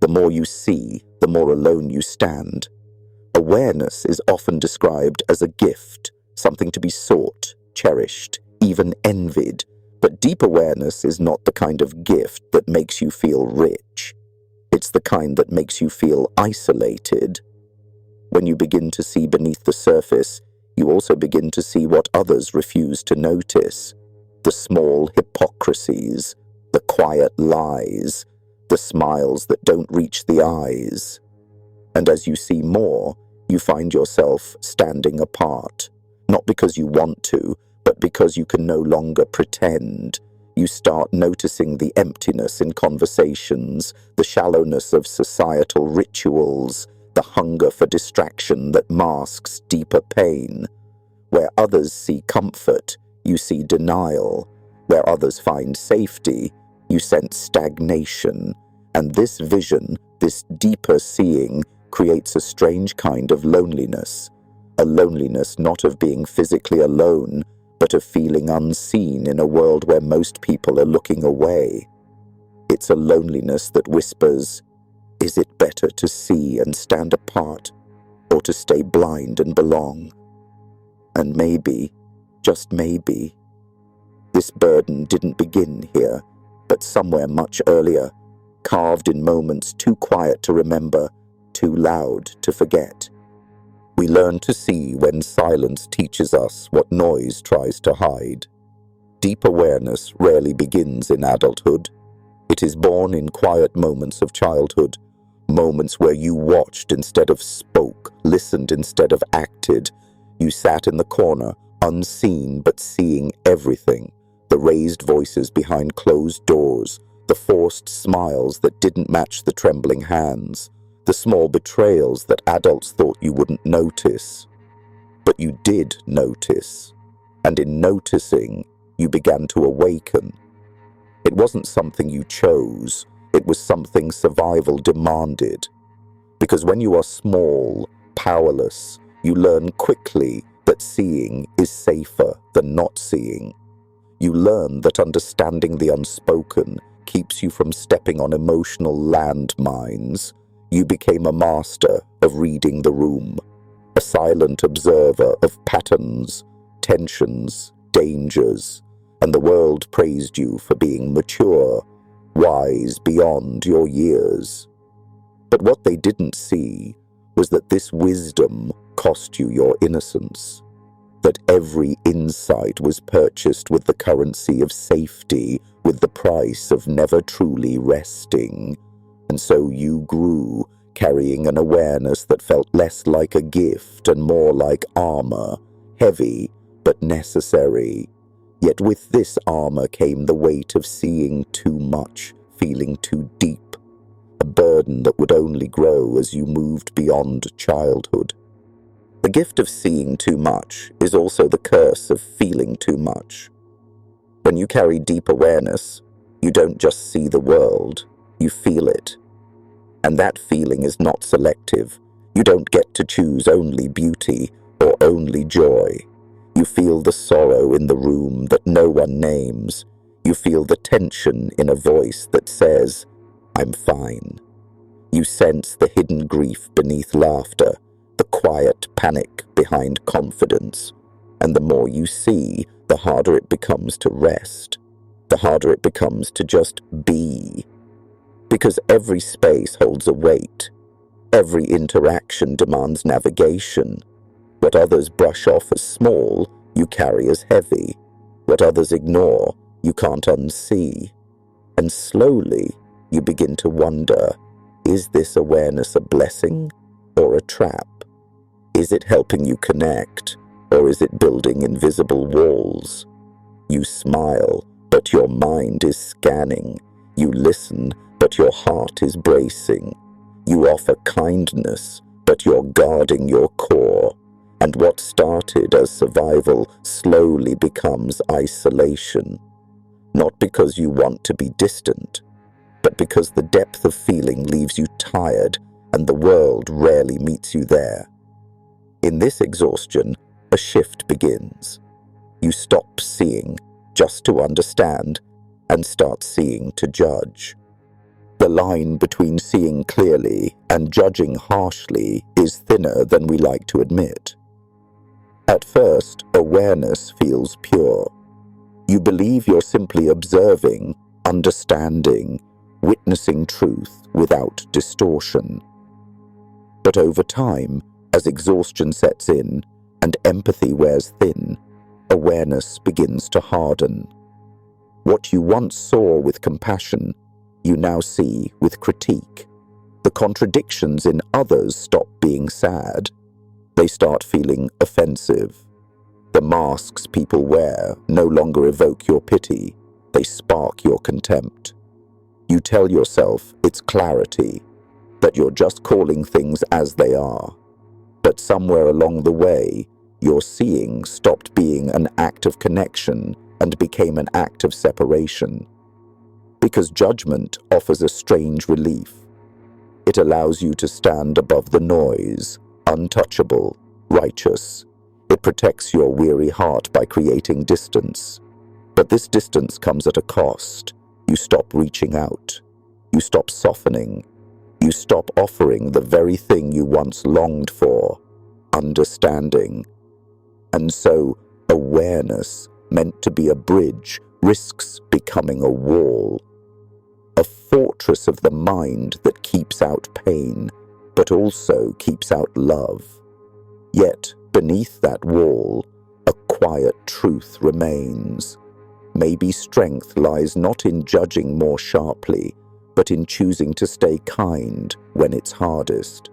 The more you see, the more alone you stand. Awareness is often described as a gift, something to be sought, cherished, even envied. But deep awareness is not the kind of gift that makes you feel rich. It's the kind that makes you feel isolated. When you begin to see beneath the surface, you also begin to see what others refuse to notice. The small hypocrisies, the quiet lies, the smiles that don't reach the eyes. And as you see more, you find yourself standing apart, not because you want to, but because you can no longer pretend. You start noticing the emptiness in conversations, the shallowness of societal rituals, the hunger for distraction that masks deeper pain. Where others see comfort, you see denial. Where others find safety, you sense stagnation. And this vision, this deeper seeing, creates a strange kind of loneliness. A loneliness not of being physically alone, but of feeling unseen in a world where most people are looking away. It's a loneliness that whispers, is it better to see and stand apart, or to stay blind and belong? And maybe, just maybe, this burden didn't begin here, but somewhere much earlier, carved in moments too quiet to remember, too loud to forget. We learn to see when silence teaches us what noise tries to hide. Deep awareness rarely begins in adulthood. It is born in quiet moments of childhood, moments where you watched instead of spoke, listened instead of acted. You sat in the corner, unseen but seeing everything, the raised voices behind closed doors, the forced smiles that didn't match the trembling hands, the small betrayals that adults thought you wouldn't notice. But you did notice, and in noticing, you began to awaken. It wasn't something you chose, it was something survival demanded. Because when you are small, powerless, you learn quickly that seeing is safer than not seeing. You learn that understanding the unspoken keeps you from stepping on emotional landmines. You became a master of reading the room, a silent observer of patterns, tensions, dangers, and the world praised you for being mature, wise beyond your years. But what they didn't see was that this wisdom cost you your innocence, that every insight was purchased with the currency of safety, with the price of never truly resting. And so you grew, carrying an awareness that felt less like a gift and more like armor, heavy but necessary. Yet with this armor came the weight of seeing too much, feeling too deep, a burden that would only grow as you moved beyond childhood. The gift of seeing too much is also the curse of feeling too much. When you carry deep awareness, you don't just see the world, you feel it. And that feeling is not selective. You don't get to choose only beauty or only joy. You feel the sorrow in the room that no one names. You feel the tension in a voice that says, I'm fine. You sense the hidden grief beneath laughter, the quiet panic behind confidence. And the more you see, the harder it becomes to rest. The harder it becomes to just be. Because every space holds a weight. Every interaction demands navigation. What others brush off as small, you carry as heavy. What others ignore, you can't unsee. And slowly, you begin to wonder, is this awareness a blessing or a trap? Is it helping you connect, or is it building invisible walls? You smile, but your mind is scanning. You listen, but your heart is bracing. You offer kindness, but you're guarding your core. And what started as survival slowly becomes isolation. Not because you want to be distant, but because the depth of feeling leaves you tired and the world rarely meets you there. In this exhaustion, a shift begins. You stop seeing just to understand and start seeing to judge. The line between seeing clearly and judging harshly is thinner than we like to admit. At first, awareness feels pure. You believe you're simply observing, understanding, witnessing truth without distortion. But over time, as exhaustion sets in and empathy wears thin, awareness begins to harden. What you once saw with compassion, you now see with critique. The contradictions in others stop being sad. They start feeling offensive. The masks people wear no longer evoke your pity, they spark your contempt. You tell yourself it's clarity, that you're just calling things as they are. But somewhere along the way, your seeing stopped being an act of connection and became an act of separation. Because judgment offers a strange relief. It allows you to stand above the noise, untouchable, righteous. It protects your weary heart by creating distance. But this distance comes at a cost. You stop reaching out. You stop softening. You stop offering the very thing you once longed for, understanding. And so, awareness, meant to be a bridge, risks becoming a wall. A fortress of the mind that keeps out pain, but also keeps out love. Yet, beneath that wall, a quiet truth remains. Maybe strength lies not in judging more sharply, but in choosing to stay kind when it's hardest.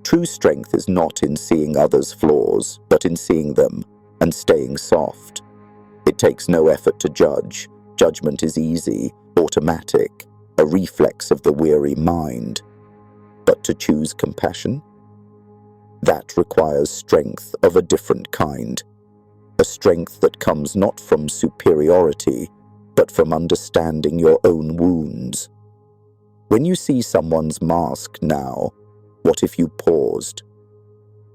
True strength is not in seeing others' flaws, but in seeing them and staying soft. It takes no effort to judge. Judgment is easy, automatic, a reflex of the weary mind. But to choose compassion? That requires strength of a different kind. A strength that comes not from superiority, but from understanding your own wounds. When you see someone's mask now, what if you paused?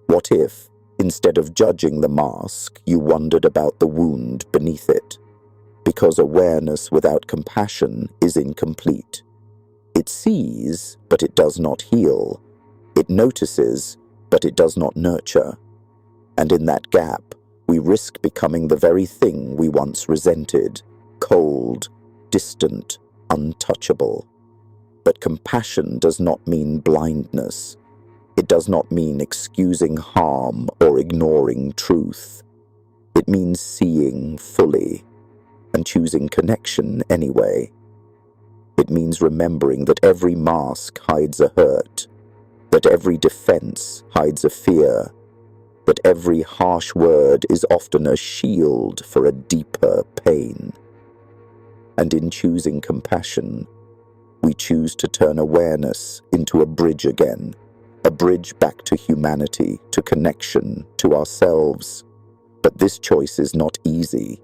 What if, instead of judging the mask, you wondered about the wound beneath it? Because awareness without compassion is incomplete. It sees, but it does not heal. It notices, but it does not nurture. And in that gap, we risk becoming the very thing we once resented, cold, distant, untouchable. But compassion does not mean blindness. It does not mean excusing harm or ignoring truth. It means seeing fully and choosing connection anyway. It means remembering that every mask hides a hurt, that every defense hides a fear, that every harsh word is often a shield for a deeper pain. And in choosing compassion, we choose to turn awareness into a bridge again, a bridge back to humanity, to connection, to ourselves. But this choice is not easy.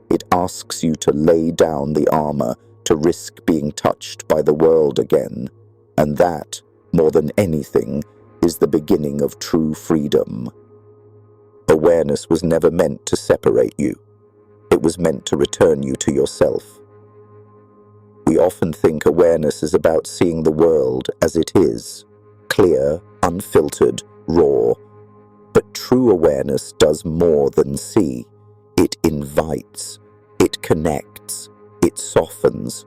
It asks you to lay down the armor, to risk being touched by the world again. And that, more than anything, is the beginning of true freedom. Awareness was never meant to separate you. It was meant to return you to yourself. We often think awareness is about seeing the world as it is, clear, unfiltered, raw. But true awareness does more than see. It invites, it connects, it softens.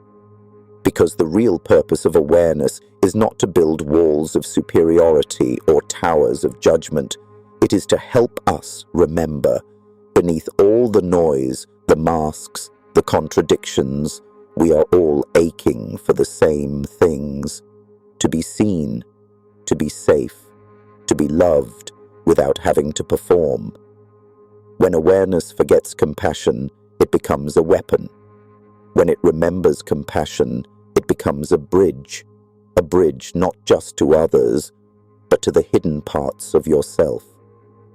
Because the real purpose of awareness is not to build walls of superiority or towers of judgment. It is to help us remember, beneath all the noise, the masks, the contradictions, we are all aching for the same things. To be seen, to be safe, to be loved without having to perform. When awareness forgets compassion, it becomes a weapon. When it remembers compassion, it becomes a bridge not just to others, but to the hidden parts of yourself,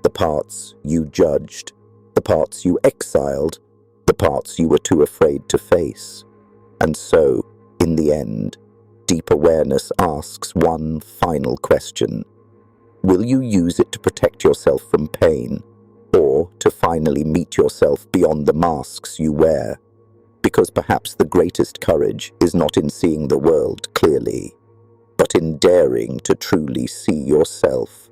the parts you judged, the parts you exiled, the parts you were too afraid to face. And so, in the end, deep awareness asks one final question. Will you use it to protect yourself from pain, or to finally meet yourself beyond the masks you wear? Because because perhaps the greatest courage is not in seeing the world clearly, but in daring to truly see yourself